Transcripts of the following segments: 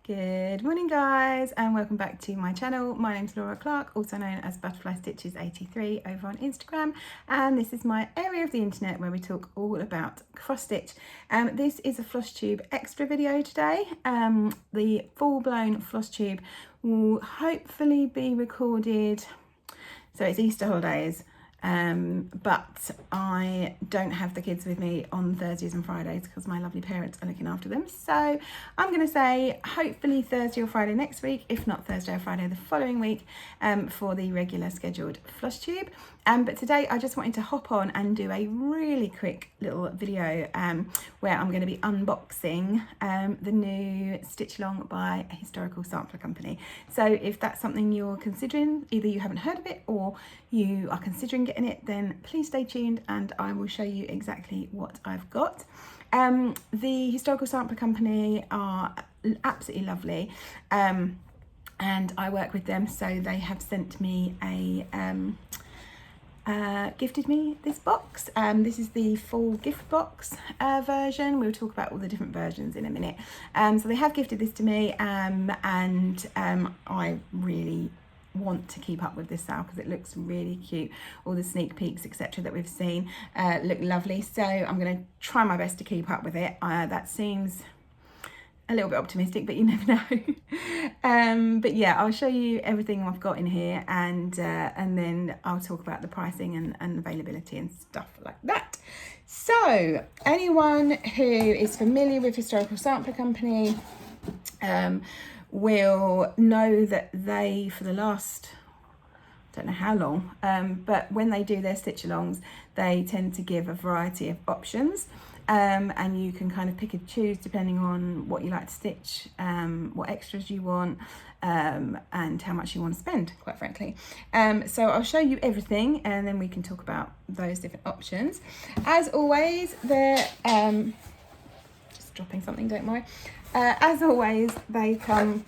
Good morning guys, and welcome back to my channel. My name's Laura Clark, also known as Butterfly Stitches 83 over on Instagram, and this is my area of the internet where we talk all about cross stitch. This is a Flosstube extra video today. The full-blown Flosstube will hopefully be recorded, so it's Easter holidays, but I don't have the kids with me on Thursdays and Fridays because my lovely parents are looking after them. So I'm going to say hopefully Thursday or Friday next week, if not Thursday or Friday the following week, for the regular scheduled Flosstube. But today I just wanted to hop on and do a really quick little video where I'm going to be unboxing the new Stitchalong by a historical sampler company. So if that's something you're considering, either you haven't heard of it or you are considering getting it, then please stay tuned and I will show you exactly what I've got. The historical sampler company are absolutely lovely, and I work with them, so they have sent me gifted me this box. This is the full gift box version. We'll talk about all the different versions in a minute. So they have gifted this to me, and I really want to keep up with this sale because it looks really cute. All the sneak peeks etc that we've seen look lovely, so I'm going to try my best to keep up with it. That seems a little bit optimistic, but you never know. But yeah, I'll show you everything I've got in here, and then I'll talk about the pricing and availability and stuff like that. So anyone who is familiar with Historical Sampler Company will know that they, for the last, I don't know how long, but when they do their stitch-alongs, they tend to give a variety of options. And you can kind of pick and choose depending on what you like to stitch, what extras you want, and how much you want to spend, quite frankly. So I'll show you everything and then we can talk about those different options. As always, they're just dropping something, don't worry. As always, they come,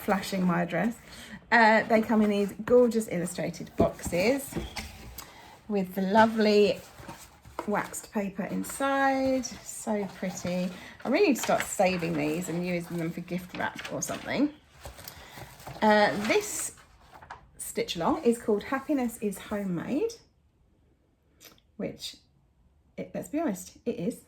flashing my address, they come in these gorgeous illustrated boxes with the lovely waxed paper inside. So pretty. I really need to start saving these and using them for gift wrap or something. This stitch along is called Happiness is Homemade, which, let's be honest, it is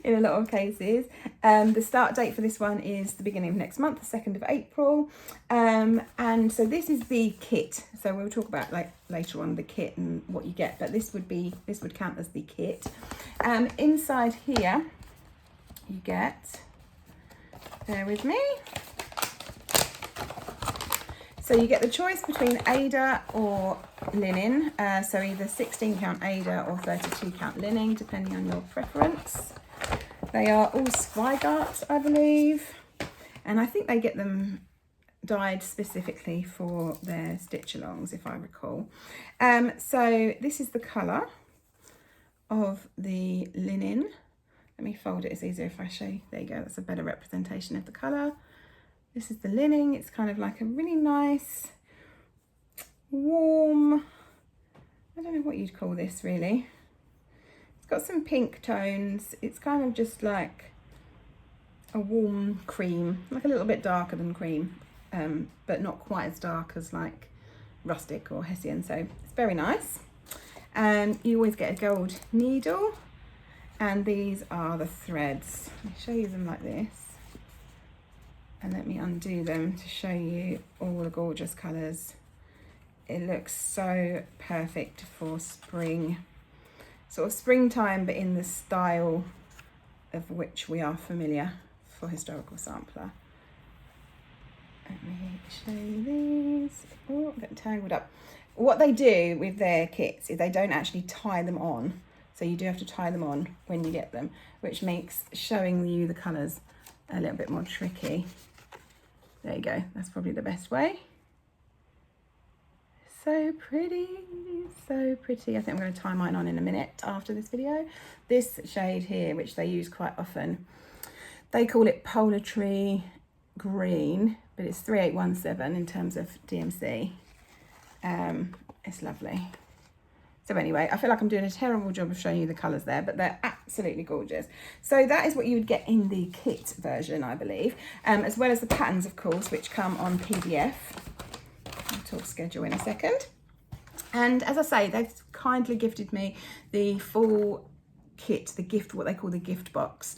in a lot of cases. The start date for this one is the beginning of next month, the 2nd of April. And so this is the kit. So we'll talk about later on the kit and what you get, but this would count as the kit. Inside here you get, bear with me, so you get the choice between Ada or linen, so either 16 count Ada or 32 count linen, depending on your preference. They are all Zweigart, I believe, and I think they get them dyed specifically for their stitch-alongs, if I recall. So this is the colour of the linen. Let me fold it, it's easier if I show you. There you go, that's a better representation of the colour. This is the linen. It's kind of like a really nice, warm, I don't know what you'd call this really. It's got some pink tones. It's kind of just like a warm cream, like a little bit darker than cream, but not quite as dark as like rustic or Hessian, so it's very nice. And you always get a gold needle, and these are the threads. Let me show you them like this. And let me undo them to show you all the gorgeous colours. It looks so perfect for spring, sort of springtime, but in the style of which we are familiar for Historical Sampler. Let me show you these. Oh, I got tangled up. What they do with their kits is they don't actually tie them on. So you do have to tie them on when you get them, which makes showing you the colours a little bit more tricky. There you go, that's probably the best way. So pretty, so pretty. I think I'm going to tie mine on in a minute after this video. This shade here, which they use quite often, they call it Polar Tree Green, but it's 3817 in terms of DMC. It's lovely. So anyway, I feel like I'm doing a terrible job of showing you the colours there, but they're absolutely gorgeous. So that is what you would get in the kit version, I believe, as well as the patterns, of course, which come on PDF. I'll talk schedule in a second. And as I say, they've kindly gifted me the full kit, the gift, what they call the gift box.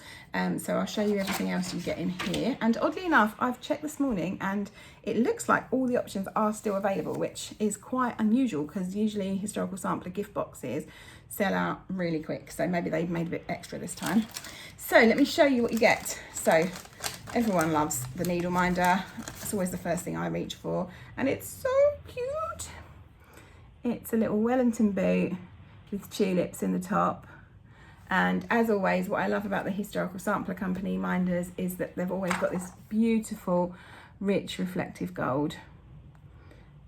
So I'll show you everything else you get in here. And oddly enough, I've checked this morning and it looks like all the options are still available, which is quite unusual because usually historical sampler gift boxes sell out really quick. So maybe they've made a bit extra this time. So let me show you what you get. So everyone loves the needle minder. It's always the first thing I reach for. And it's so cute. It's a little Wellington boot with tulips in the top. And as always, what I love about the Historical Sampler Company minders is that they've always got this beautiful, rich, reflective gold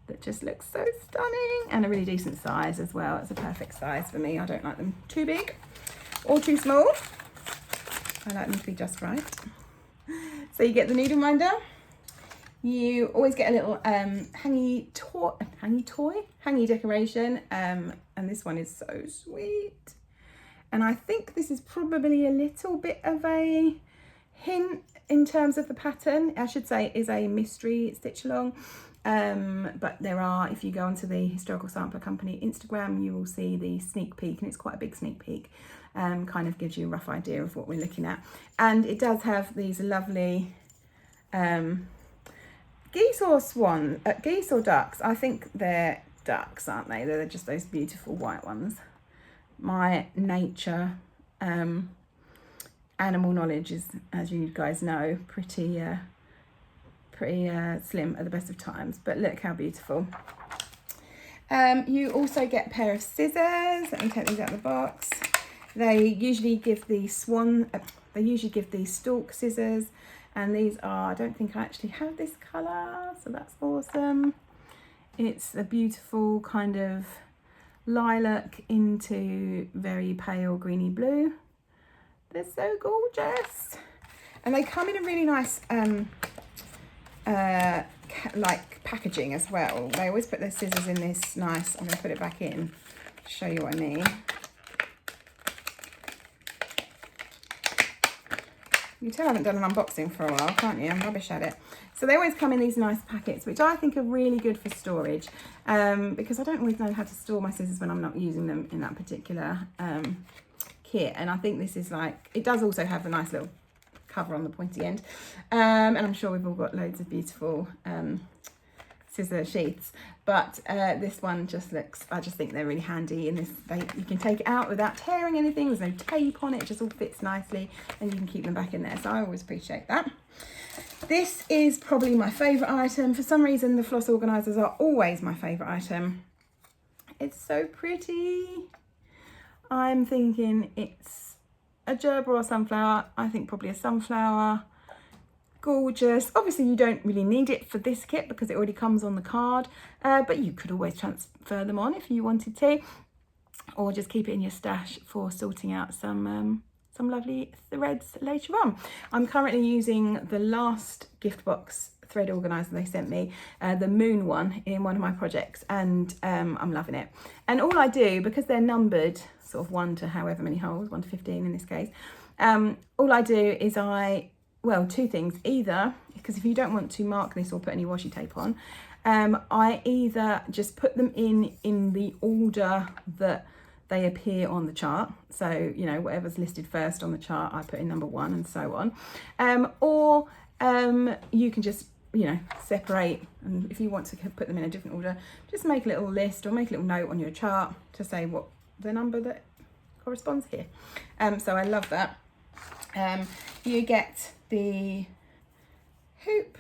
that just looks so stunning, and a really decent size as well. It's a perfect size for me. I don't like them too big or too small. I like them to be just right. So you get the needle minder. You always get a little hangy decoration, and this one is so sweet. And I think this is probably a little bit of a hint in terms of the pattern. I should say is a mystery stitch along. But there are, if you go onto the Historical Sampler Company Instagram, you will see the sneak peek, and it's quite a big sneak peek. Kind of gives you a rough idea of what we're looking at. And it does have these lovely geese or ducks. I think they're ducks, aren't they? They're just those beautiful white ones. My nature animal knowledge is, as you guys know, pretty slim at the best of times, but look how beautiful. You also get a pair of scissors. Let me take these out of the box. They usually give the stalk scissors, and these are, I don't think I actually have this colour, so that's awesome. It's a beautiful kind of lilac into very pale greeny blue. They're so gorgeous, and they come in a really nice like packaging as well. They always put their scissors in this nice, I'm going to put it back in to show you what I mean. You can tell I haven't done an unboxing for a while, can't you? I'm rubbish at it. So they always come in these nice packets, which I think are really good for storage, because I don't always know how to store my scissors when I'm not using them in that particular kit. And I think this is like, it does also have a nice little cover on the pointy end. And I'm sure we've all got loads of beautiful scissor sheaths, but this one just looks, I just think they're really handy in this. You can take it out without tearing anything. There's no tape on it. It just all fits nicely, and you can keep them back in there. So I always appreciate that. This is probably my favourite item. For some reason, the floss organisers are always my favourite item. It's so pretty. I'm thinking it's a gerber or a sunflower. I think probably a sunflower. Gorgeous. Obviously, you don't really need it for this kit because it already comes on the card, but you could always transfer them on if you wanted to, or just keep it in your stash for sorting out some lovely threads later on. I'm currently using the last gift box thread organizer they sent me, the moon one, in one of my projects, and I'm loving it. And all I do, because they're numbered sort of 1 to however many holes, 1 to 15 in this case, all I do is well, two things. Either, because if you don't want to mark this or put any washi tape on, I either just put them in the order that they appear on the chart. So, you know, whatever's listed first on the chart, I put in number 1 and so on. Or you can just, you know, separate. And if you want to put them in a different order, just make a little list or make a little note on your chart to say what the number that corresponds here. So I love that. You get the hoop,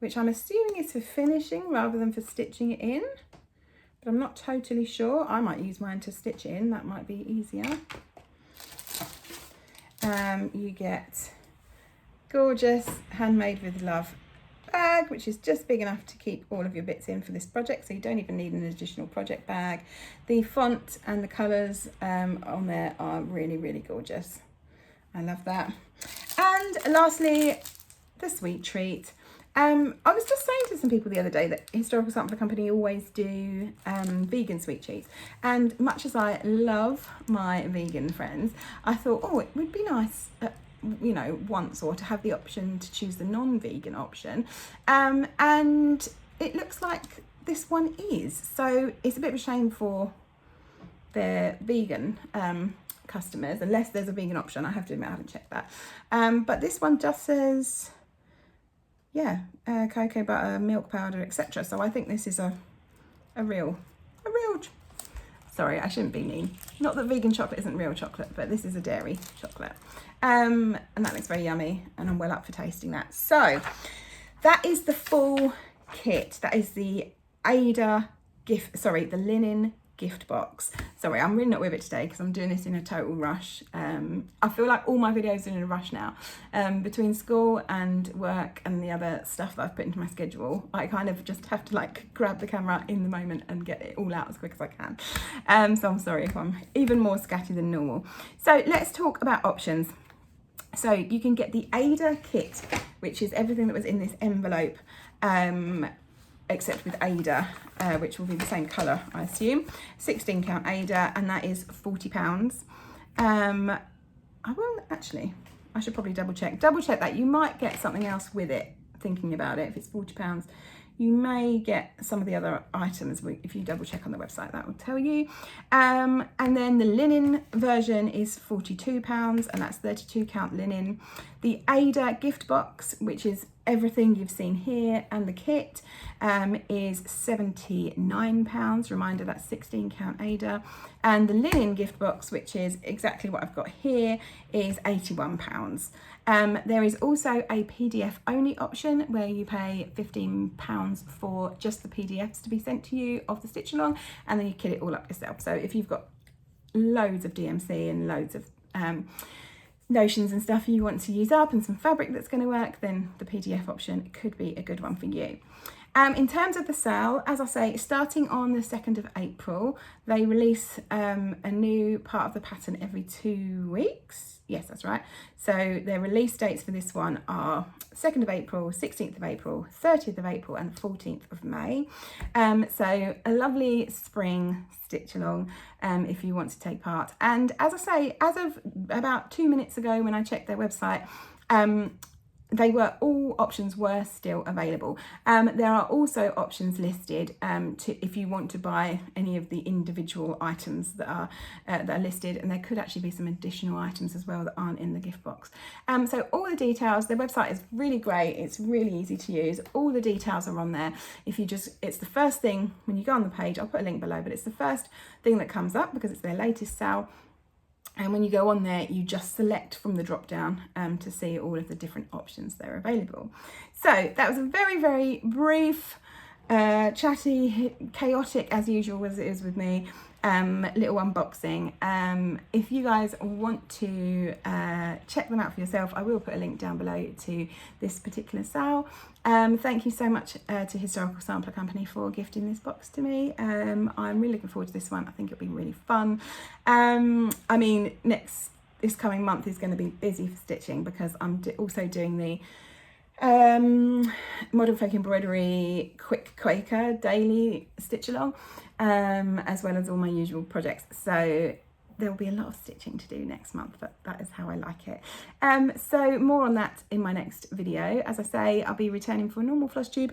which I'm assuming is for finishing rather than for stitching it in, but I'm not totally sure. I might use mine to stitch in, that might be easier. You get gorgeous handmade with love bag, which is just big enough to keep all of your bits in for this project, so you don't even need an additional project bag. The font and the colours on there are really, really gorgeous. I love that. And lastly, the sweet treat. I was just saying to some people the other day that Historical Sampler Company always do vegan sweet cheese, and much as I love my vegan friends, I thought, oh, it would be nice, you know, once or to have the option to choose the non-vegan option, and it looks like this one is. So it's a bit of a shame for their vegan customers, unless there's a vegan option. I have to admit I haven't checked that, but this one just says, yeah, cocoa butter, milk powder, etc. So I think this is a real sorry, I shouldn't be mean, not that vegan chocolate isn't real chocolate, but this is a dairy chocolate, and that looks very yummy, and I'm well up for tasting that. So that is the full kit. That is the Ada the linen gift box. Sorry, I'm really not with it today because I'm doing this in a total rush. I feel like all my videos are in a rush now. Between school and work and the other stuff that I've put into my schedule, I kind of just have to like grab the camera in the moment and get it all out as quick as I can. So I'm sorry if I'm even more scatty than normal. So let's talk about options. So you can get the Ada kit, which is everything that was in this envelope, except with Ada, which will be the same colour, I assume. 16 count Ada, and that is £40. I will actually, I should probably double check that. You might get something else with it, thinking about it. If it's £40, you may get some of the other items. If you double check on the website, that will tell you. And then the linen version is £42, and that's 32 count linen. The Ada gift box, which is everything you've seen here and the kit, is £79. Reminder, that's 16 count Ada. And the linen gift box, which is exactly what I've got here, is £81. There is also a PDF only option where you pay £15 for just the PDFs to be sent to you of the Stitchalong, and then you kit it all up yourself. So if you've got loads of DMC and loads of notions and stuff you want to use up and some fabric that's going to work, then the PDF option could be a good one for you. In terms of the sale, as I say, starting on the 2nd of April, they release a new part of the pattern every 2 weeks. Yes, that's right. So their release dates for this one are 2nd of April, 16th of April, 30th of April and 14th of May. So a lovely spring stitch along if you want to take part. And as I say, as of about 2 minutes ago when I checked their website, all options were still available. There are also options listed if you want to buy any of the individual items that are listed, and there could actually be some additional items as well that aren't in the gift box. So all the details, their website is really great. It's really easy to use. All the details are on there. It's the first thing when you go on the page. I'll put a link below, but it's the first thing that comes up because it's their latest sale. And when you go on there, you just select from the drop down to see all of the different options that are available. So that was a very, very brief, chatty, chaotic as usual as it is with me, little unboxing. If you guys want to check them out for yourself, I will put a link down below to this particular sale. Thank you so much to Historical Sampler Company for gifting this box to me. I'm really looking forward to this one. I think it'll be really fun. I mean, this coming month is going to be busy for stitching because I'm also doing the Modern Folk Embroidery Quick Quaker daily stitch along, as well as all my usual projects. So there will be a lot of stitching to do next month, but that is how I like it. So more on that in my next video. As I say, I'll be returning for a normal Flosstube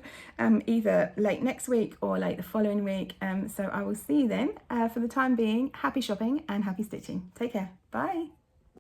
either late next week or late the following week. So I will see you then. For the time being, happy shopping and happy stitching. Take care. Bye.